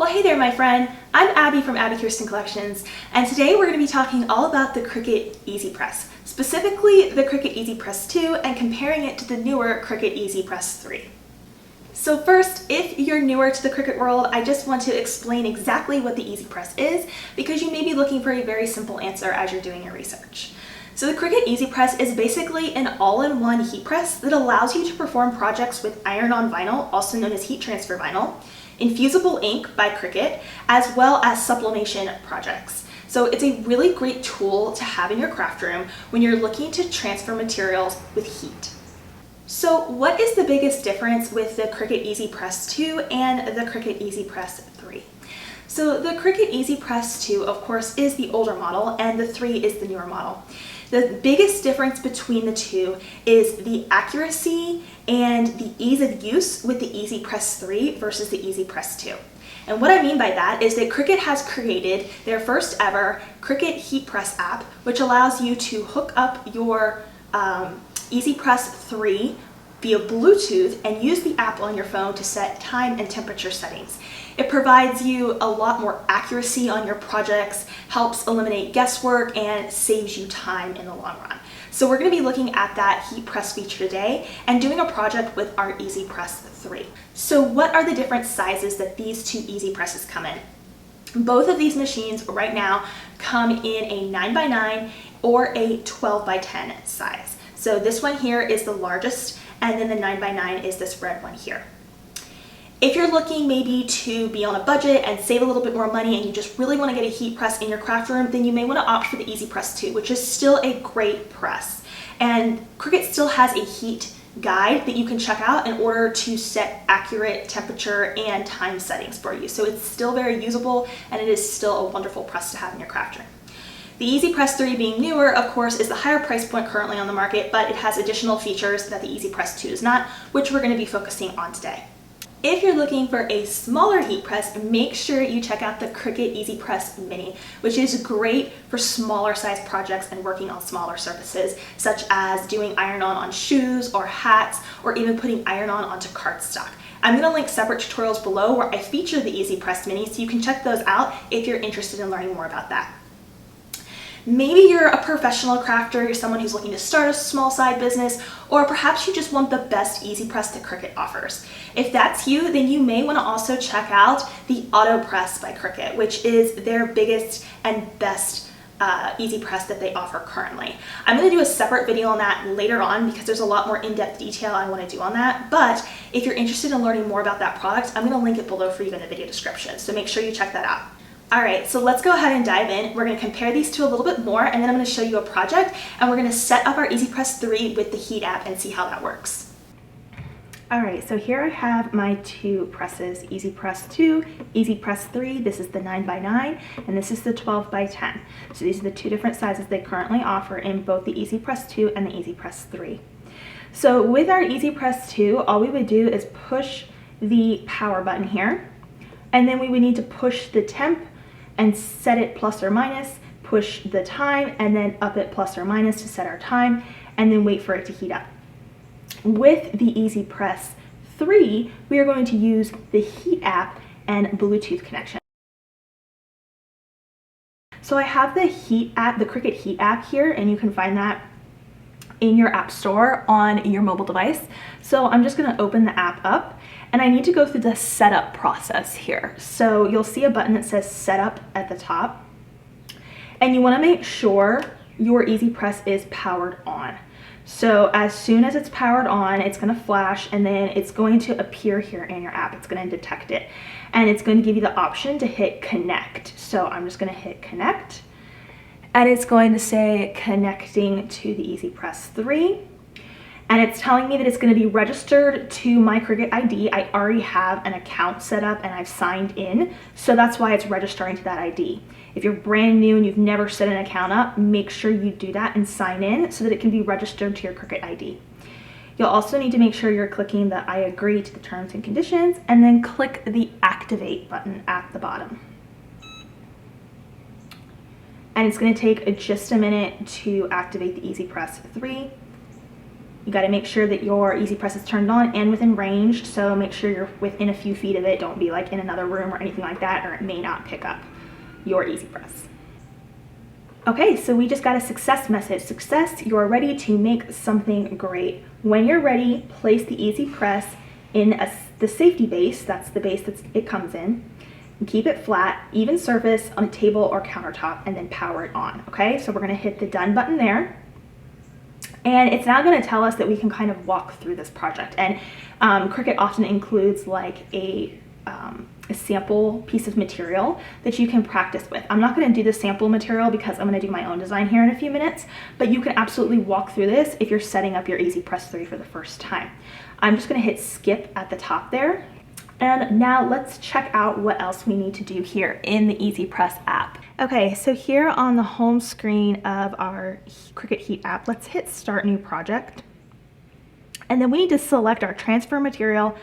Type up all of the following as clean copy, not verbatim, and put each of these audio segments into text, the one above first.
Well, hey there, my friend. I'm Abby from Abby Kirsten Collections, and today we're going to be talking all about the Cricut EasyPress, specifically the Cricut EasyPress 2 and comparing it to the newer Cricut EasyPress 3. So first, if you're newer to the Cricut world, I just want to explain exactly what the EasyPress is because you may be looking for a very simple answer as you're doing your research. So the Cricut EasyPress is basically an all-in-one heat press that allows you to perform projects with iron-on vinyl, also known as heat transfer vinyl, infusible ink by Cricut, as well as sublimation projects. So it's a really great tool to have in your craft room when you're looking to transfer materials with heat. So what is the biggest difference with the Cricut EasyPress 2 and the Cricut EasyPress 3? So the Cricut EasyPress 2, of course, is the older model, and the 3 is the newer model. The biggest difference between the two is the accuracy and the ease of use with the EasyPress 3 versus the EasyPress 2. And what I mean by that is that Cricut has created their first ever Cricut Heat Press app, which allows you to hook up your EasyPress 3 via Bluetooth and use the app on your phone to set time and temperature settings. It provides you a lot more accuracy on your projects, helps eliminate guesswork, and saves you time in the long run. So we're going to be looking at that heat press feature today and doing a project with our EasyPress 3. So what are the different sizes that these two EasyPresses come in? Both of these machines right now come in a 9x9 or a 12x10 size. So this one here is the largest, and then the 9x9 is this red one here. If you're looking maybe to be on a budget and save a little bit more money and you just really want to get a heat press in your craft room, then you may want to opt for the EasyPress 2, which is still a great press. And Cricut still has a heat guide that you can check out in order to set accurate temperature and time settings for you. So it's still very usable, and it is still a wonderful press to have in your craft room. The EasyPress 3 being newer, of course, is the higher price point currently on the market, but it has additional features that the EasyPress 2 does not, which we're going to be focusing on today. If you're looking for a smaller heat press, make sure you check out the Cricut EasyPress Mini, which is great for smaller size projects and working on smaller surfaces, such as doing iron-on shoes or hats, or even putting iron-on onto cardstock. I'm going to link separate tutorials below where I feature the EasyPress Mini, so you can check those out if you're interested in learning more about that. Maybe you're a professional crafter, you're someone who's looking to start a small side business, or perhaps you just want the best EasyPress that Cricut offers. If that's you, then you may want to also check out the AutoPress by Cricut, which is their biggest and best EasyPress that they offer currently. I'm going to do a separate video on that later on because there's a lot more in-depth detail I want to do on that, but if you're interested in learning more about that product, I'm going to link it below for you in the video description, so make sure you check that out. Alright, so let's go ahead and dive in. We're going to compare these two a little bit more, and then I'm going to show you a project, and we're going to set up our EasyPress 3 with the Heat app and see how that works. Alright, so here I have my two presses, EasyPress 2, EasyPress 3. This is the 9x9, and this is the 12x10. So these are the two different sizes they currently offer in both the EasyPress 2 and the EasyPress 3. So with our EasyPress 2, all we would do is push the power button here, and then we would need to push the temp and set it plus or minus, push the time, and then up it plus or minus to set our time, and then wait for it to heat up. With the EasyPress 3, we are going to use the Heat app and Bluetooth connection. So I have the Heat app, the Cricut Heat app here, and you can find that in your app store on your mobile device. So I'm just going to open the app up, and I need to go through the setup process here. So you'll see a button that says setup at the top, and you want to make sure your EasyPress is powered on. So as soon as it's powered on, it's going to flash, and then it's going to appear here in your app. It's going to detect it, and it's going to give you the option to hit connect. So I'm just going to hit connect, and it's going to say connecting to the EasyPress 3. And it's telling me that it's going to be registered to my Cricut ID. I already have an account set up and I've signed in, so that's why it's registering to that ID. If you're brand new and you've never set an account up, make sure you do that and sign in so that it can be registered to your Cricut ID. You'll also need to make sure you're clicking the I agree to the terms and conditions, and then click the activate button at the bottom. And it's going to take just a minute to activate the EasyPress 3. You got to make sure that your EasyPress is turned on and within range, so make sure you're within a few feet of it. Don't be like in another room or anything like that, or it may not pick up your EasyPress. Okay, so we just got a success message. Success, you're ready to make something great. When you're ready, place the EasyPress in the safety base, that's the base that it comes in, and keep it flat, even surface on a table or countertop, and then power it on, okay? So we're gonna hit the done button there. And it's now going to tell us that we can kind of walk through this project. And Cricut often includes like a sample piece of material that you can practice with. I'm not going to do the sample material because I'm going to do my own design here in a few minutes, but you can absolutely walk through this if you're setting up your EasyPress 3 for the first time. I'm just going to hit skip at the top there. And now let's check out what else we need to do here in the EasyPress app. Okay, so here on the home screen of our Cricut Heat app, let's hit Start New Project. And then we need to select our transfer material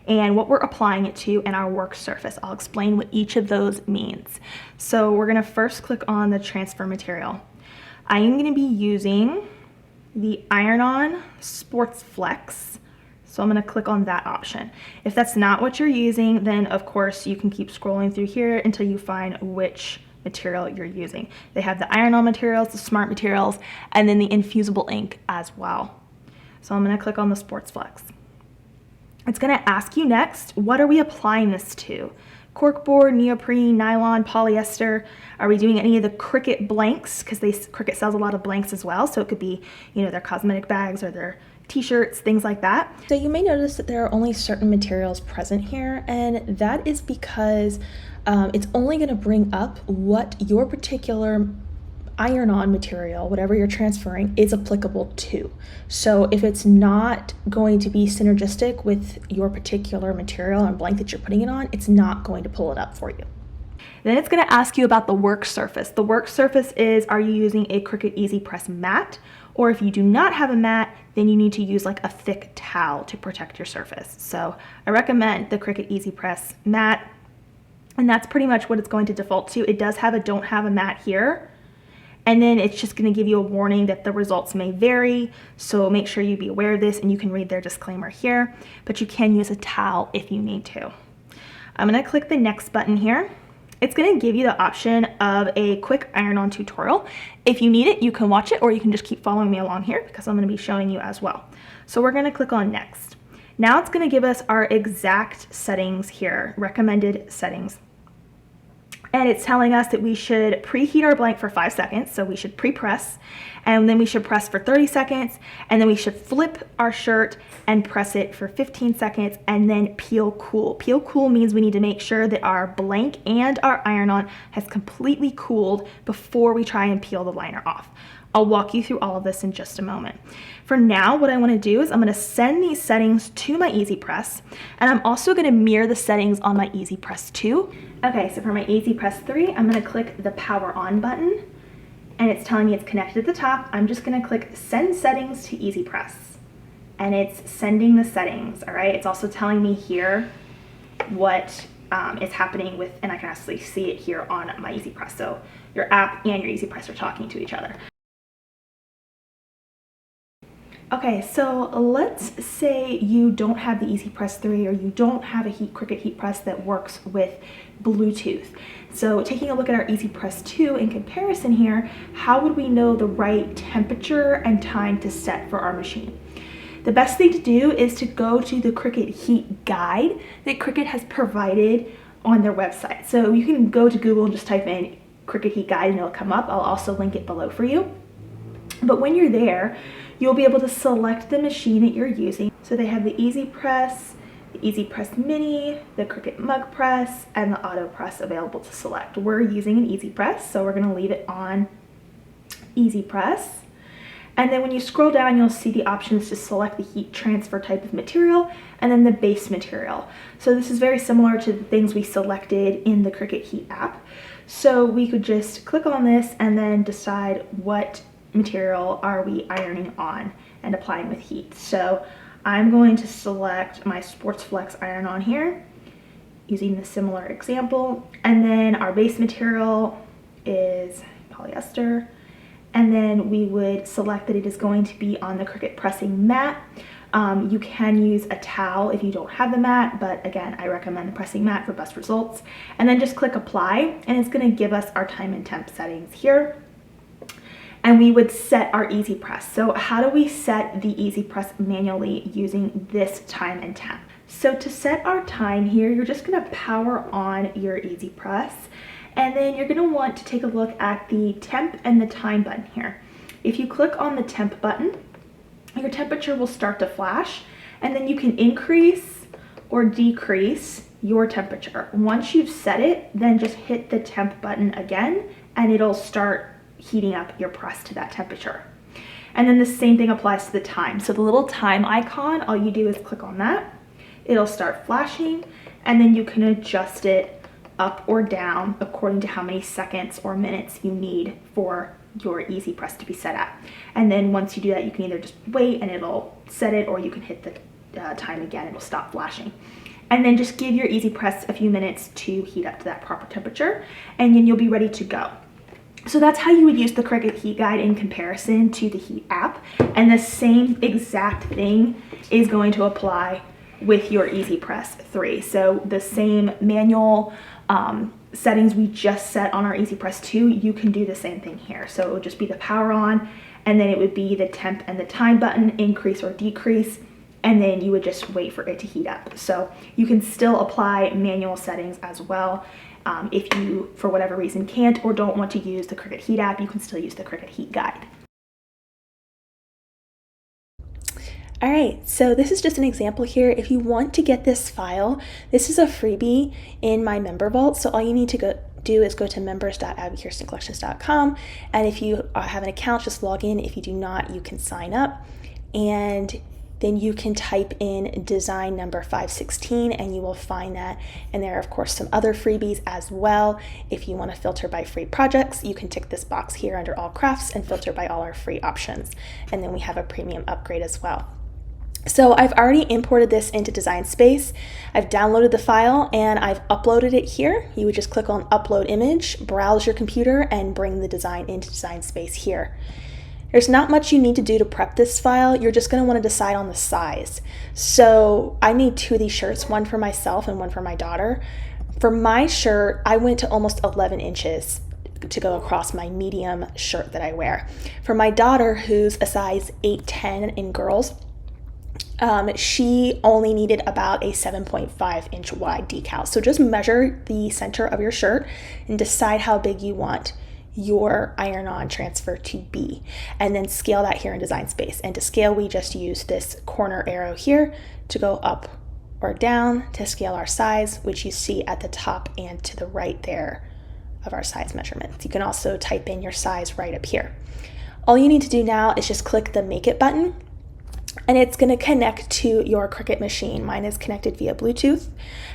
and what we're applying it to and our work surface. I'll explain what each of those means. So we're gonna first click on the transfer material. I am gonna be using the Iron-On Sports Flex. So I'm going to click on that option. If that's not what you're using, then of course you can keep scrolling through here until you find which material you're using. They have the Iron-On materials, the Smart materials, and then the infusible ink as well. So I'm going to click on the Sports Flex. It's going to ask you next, what are we applying this to? Corkboard, neoprene, nylon, polyester. Are we doing any of the Cricut blanks? Because Cricut sells a lot of blanks as well. So it could be, you know, their cosmetic bags or their t-shirts, things like that. So you may notice that there are only certain materials present here, and that is because it's only going to bring up what your particular iron-on material, whatever you're transferring, is applicable to. So if it's not going to be synergistic with your particular material and blank that you're putting it on, it's not going to pull it up for you. Then it's going to ask you about the work surface. The work surface is, are you using a Cricut EasyPress mat? Or if you do not have a mat, then you need to use like a thick towel to protect your surface. So I recommend the Cricut EasyPress mat, and that's pretty much what it's going to default to. It does have a don't have a mat here, and then it's just going to give you a warning that the results may vary. So make sure you be aware of this, and you can read their disclaimer here, but you can use a towel if you need to. I'm going to click the next button here. It's going to give you the option of a quick iron-on tutorial. If you need it, you can watch it, or you can just keep following me along here because I'm going to be showing you as well. So we're going to click on next. Now it's going to give us our exact settings here, recommended settings. And it's telling us that we should preheat our blank for 5 seconds. So we should pre-press, and then we should press for 30 seconds, and then we should flip our shirt and press it for 15 seconds, and then peel cool. Peel cool means we need to make sure that our blank and our iron-on has completely cooled before we try and peel the liner off. I'll walk you through all of this in just a moment. For now, what I want to do is I'm going to send these settings to my EasyPress, and I'm also going to mirror the settings on my EasyPress 2. Okay, so for my EasyPress 3, I'm going to click the power on button, and it's telling me it's connected at the top. I'm just going to click send settings to EasyPress, and it's sending the settings. All right, it's also telling me here what is happening with, and I can actually see it here on my EasyPress. So your app and your EasyPress are talking to each other. Okay, so let's say you don't have the EasyPress 3, or you don't have a Cricut heat press that works with Bluetooth. So taking a look at our EasyPress 2 in comparison here, how would we know the right temperature and time to set for our machine? The best thing to do is to go to the Cricut Heat Guide that Cricut has provided on their website. So you can go to Google and just type in Cricut Heat Guide and it'll come up. I'll also link it below for you. But when you're there, you'll be able to select the machine that you're using. So they have the EasyPress, the EasyPress Mini, the Cricut Mug Press, and the Auto Press available to select. We're using an EasyPress, so we're gonna leave it on EasyPress. And then when you scroll down, you'll see the options to select the heat transfer type of material and then the base material. So this is very similar to the things we selected in the Cricut Heat app. So we could just click on this and then decide what material are we ironing on and applying with heat. So I'm going to select my Sports Flex iron-on here using the similar example, and then our base material is polyester, and then we would select that it is going to be on the Cricut pressing mat. You can use a towel if you don't have the mat, but again, I recommend the pressing mat for best results. And then just click apply, and it's going to give us our time and temp settings here. And we would set our EasyPress. So how do we set the EasyPress manually using this time and temp? So to set our time here, you're just going to power on your EasyPress, and then you're going to want to take a look at the temp and the time button here. If you click on the temp button, your temperature will start to flash, and then you can increase or decrease your temperature. Once you've set it, then just hit the temp button again, and it'll start heating up your press to that temperature. And then the same thing applies to the time. So the little time icon, all you do is click on that. It'll start flashing, and then you can adjust it up or down according to how many seconds or minutes you need for your EasyPress to be set at. And then once you do that, you can either just wait and it'll set it, or you can hit the time again, it'll stop flashing. And then just give your EasyPress a few minutes to heat up to that proper temperature, and then you'll be ready to go. So that's how you would use the Cricut Heat Guide in comparison to the Heat app, and the same exact thing is going to apply with your EasyPress 3. So the same manual settings we just set on our EasyPress 2, you can do the same thing here. So it would just be the power on, and then it would be the temp and the time button, increase or decrease, and then you would just wait for it to heat up. So you can still apply manual settings as well. If you, for whatever reason, can't or don't want to use the Cricut Heat app, you can still use the Cricut Heat Guide. All right, so this is just an example here. If you want to get this file, this is a freebie in my member vault. So all you need to do is go to members.abikirstencollections.com. And if you have an account, just log in. If you do not, you can sign up. And then you can type in design number 516 and you will find that. And there are of course some other freebies as well. If you want to filter by free projects, you can tick this box here under all crafts and filter by all our free options. And then we have a premium upgrade as well. So I've already imported this into Design Space. I've downloaded the file and I've uploaded it here. You would just click on Upload Image, browse your computer, and bring the design into Design Space here. There's not much you need to do to prep this file. You're just going to want to decide on the size. So I made two of these shirts, one for myself and one for my daughter. For my shirt, I went to almost 11 inches to go across my medium shirt that I wear. For my daughter, who's a size 8-10 in girls, she only needed about a 7.5 inch wide decal. So just measure the center of your shirt and decide how big you want your iron-on transfer to be, and then scale that here in Design Space. And to scale, we just use this corner arrow here to go up or down to scale our size, which you see at the top and to the right there of our size measurements. You can also type in your size right up here. All you need to do now is just click the Make It button, and it's going to connect to your Cricut machine. Mine is connected via Bluetooth,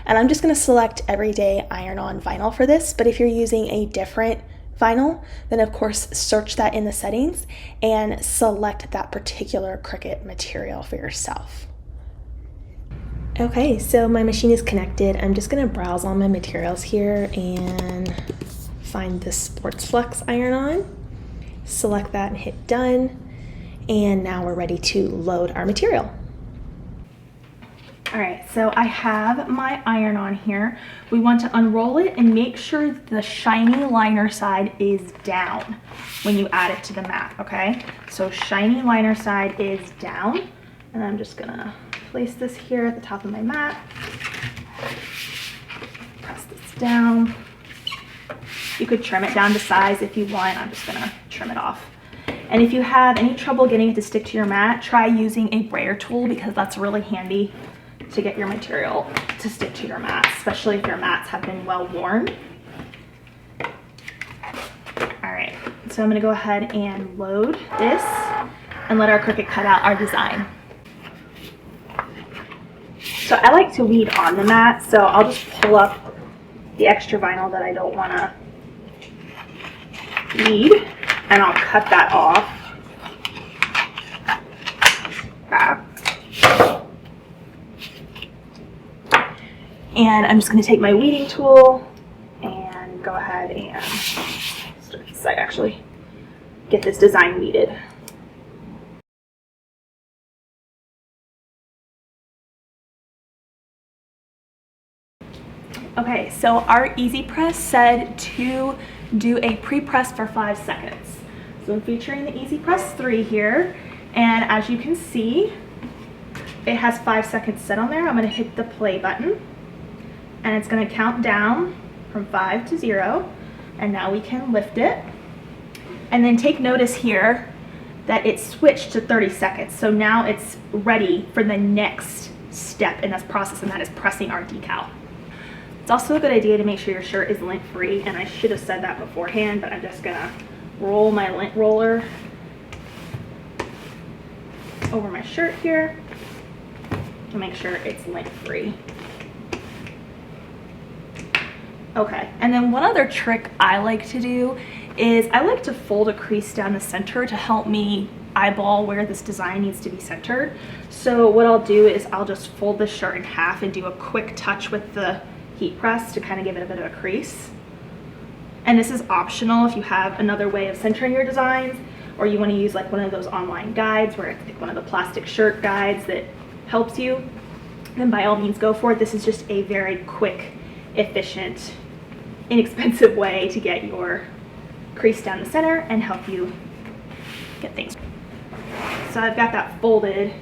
and I'm just going to select Everyday Iron-On Vinyl for this, but if you're using a different vinyl, then of course search that in the settings and select that particular Cricut material for yourself. Okay, so my machine is connected. I'm just going to browse all my materials here and find this Sports Flex iron-on, select that and hit done, and now we're ready to load our material. All right, so I have my iron-on here. We want to unroll it and make sure the shiny liner side is down when you add it to the mat, okay? So shiny liner side is down, and I'm just gonna place this here at the top of my mat. Press this down. You could trim it down to size if you want. I'm just gonna trim it off. And if you have any trouble getting it to stick to your mat, try using a brayer tool, because that's really handy to get your material to stick to your mat, especially if your mats have been well worn. All right, so I'm gonna go ahead and load this and let our Cricut cut out our design. So I like to weed on the mat, so I'll just pull up the extra vinyl that I don't wanna weed, and I'll cut that off. And I'm just going to take my weeding tool and go ahead and start this side actually. get this design weeded. Okay, so our EasyPress said to do a pre-press for 5 seconds. So I'm featuring the EasyPress 3 here, and as you can see, it has 5 seconds set on there. I'm going to hit the play button, and it's going to count down from 5 to 0, and now we can lift it. And then take notice here that it switched to 30 seconds, so now it's ready for the next step in this process, and that is pressing our decal. It's also a good idea to make sure your shirt is lint free, and I should have said that beforehand, but I'm just gonna roll my lint roller over my shirt here to make sure it's lint free. Okay, and then one other trick I like to do is I like to fold a crease down the center to help me eyeball where this design needs to be centered. So what I'll do is I'll just fold this shirt in half and do a quick touch with the heat press to kind of give it a bit of a crease. And this is optional if you have another way of centering your designs, or you want to use like one of those online guides where it's like one of the plastic shirt guides that helps you, then by all means go for it. This is just a very quick, efficient, inexpensive way to get your crease down the center and help you get things. So I've got that folded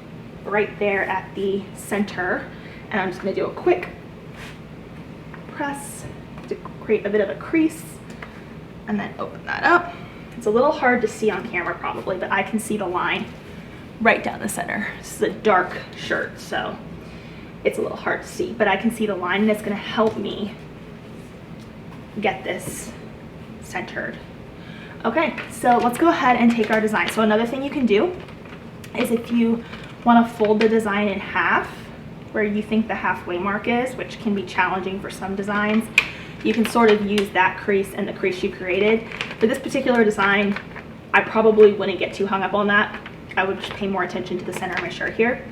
right there at the center, and I'm just going to do a quick press to create a bit of a crease and then open that up. It's a little hard to see on camera probably, but I can see the line right down the center. This is a dark shirt, so it's a little hard to see, but I can see the line, and it's going to help me get this centered. Okay, so let's go ahead and take our design. So another thing you can do is if you want to fold the design in half where you think the halfway mark is, which can be challenging for some designs, you can sort of use that crease and the crease you created. For this particular design, I probably wouldn't get too hung up on that. I would just pay more attention to the center of my shirt here.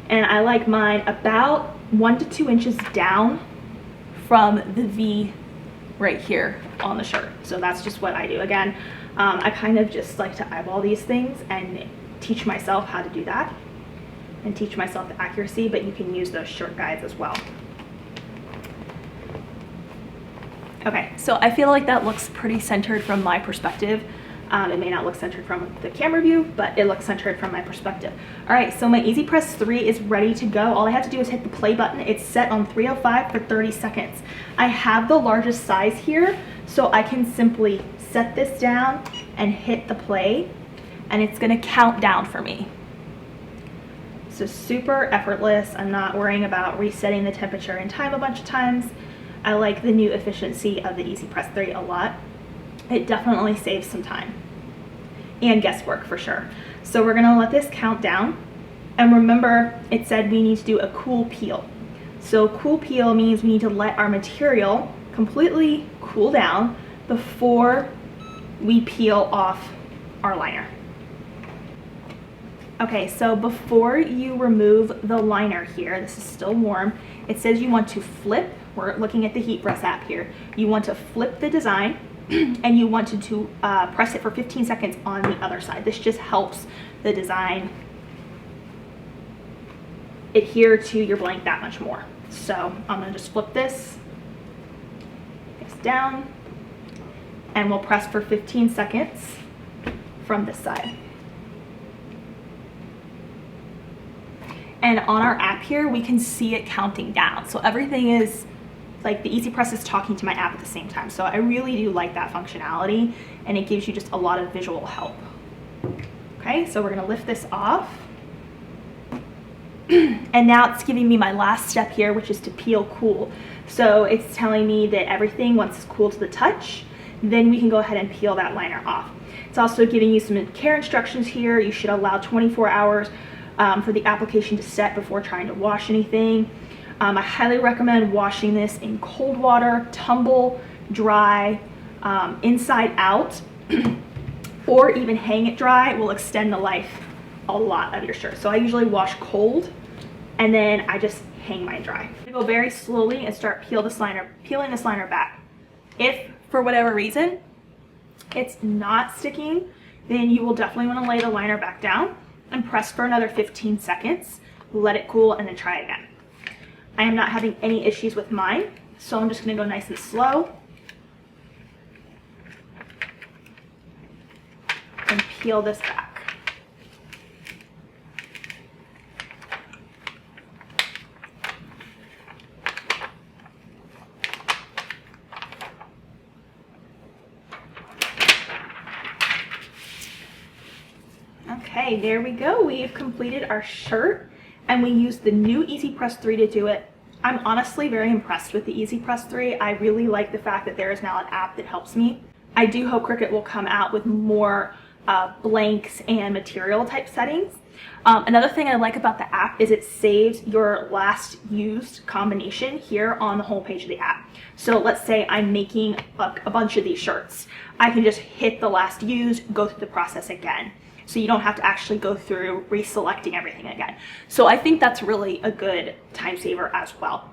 And I like mine about 1 to 2 inches down from the V right here on the shirt. So that's just what I do. Again, I kind of just like to eyeball these things and teach myself how to do that and teach myself the accuracy, but you can use those shirt guides as well. Okay, so I feel like that looks pretty centered from my perspective. It may not look centered from the camera view, but it looks centered from my perspective. All right, so my EasyPress 3 is ready to go. All I have to do is hit the play button. It's set on 305 for 30 seconds. I have the largest size here, so I can simply set this down and hit the play, and it's gonna count down for me. So super effortless. I'm not worrying about resetting the temperature and time a bunch of times. I like the new efficiency of the EasyPress 3 a lot. It definitely saves some time and guesswork for sure. So we're gonna let this count down. And remember, it said we need to do a cool peel. So cool peel means we need to let our material completely cool down before we peel off our liner. Okay, so before you remove the liner here, this is still warm, it says you want to flip, we're looking at the heat press app here, you want to flip the design and you want to press it for 15 seconds on the other side. This just helps the design adhere to your blank that much more. So I'm gonna just flip this down, and we'll press for 15 seconds from this side. And on our app here, we can see it counting down. So everything is, like the EasyPress is talking to my app at the same time. So I really do like that functionality, and it gives you just a lot of visual help. Okay, so we're gonna lift this off. And now it's giving me my last step here, which is to peel cool. So it's telling me that everything, once it's cool to the touch, then we can go ahead and peel that liner off. It's also giving you some care instructions here. You should allow 24 hours for the application to set before trying to wash anything. I highly recommend washing this in cold water, tumble, dry, inside out, or even hang it dry will extend the life a lot of your shirt. So I usually wash cold and then I just hang mine dry. I go very slowly and start peeling this liner back. If for whatever reason it's not sticking, then you will definitely want to lay the liner back down and press for another 15 seconds, let it cool, and then try again. I am not having any issues with mine, so I'm just going to go nice and slow and peel this back. Okay, there we go. We've completed our shirt, and we used the new EasyPress 3 to do it. I'm honestly very impressed with the EasyPress 3. I really like the fact that there is now an app that helps me. I do hope Cricut will come out with more blanks and material type settings. Another thing I like about the app is it saves your last used combination here on the home page of the app. So let's say I'm making a bunch of these shirts. I can just hit the last used, go through the process again. So you don't have to actually go through reselecting everything again. So I think that's really a good time saver as well.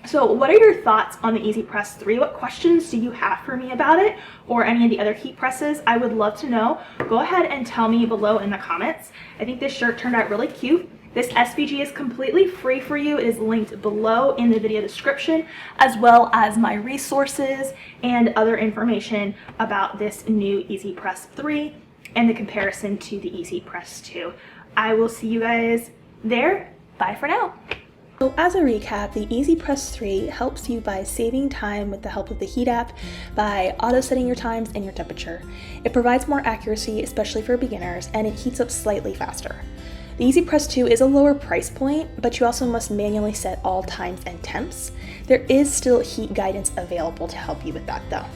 So what are your thoughts on the EasyPress 3? What questions do you have for me about it or any of the other heat presses? I would love to know. Go ahead and tell me below in the comments. I think this shirt turned out really cute. This SVG is completely free for you. It is linked below in the video description, as well as my resources and other information about this new EasyPress 3 and the comparison to the EasyPress 2. I will see you guys there. Bye for now. So as a recap, the EasyPress 3 helps you by saving time with the help of the heat app by auto-setting your times and your temperature. It provides more accuracy, especially for beginners, and it heats up slightly faster. The EasyPress 2 is a lower price point, but you also must manually set all times and temps. There is still heat guidance available to help you with that though.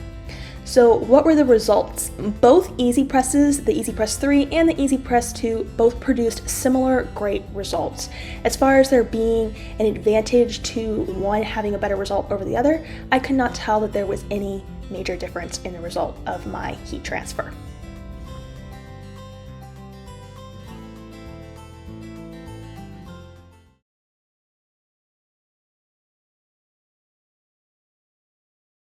So what were the results? Both EasyPresses, the EasyPress 3 and the EasyPress 2, both produced similar great results. As far as there being an advantage to one having a better result over the other, I could not tell that there was any major difference in the result of my heat transfer.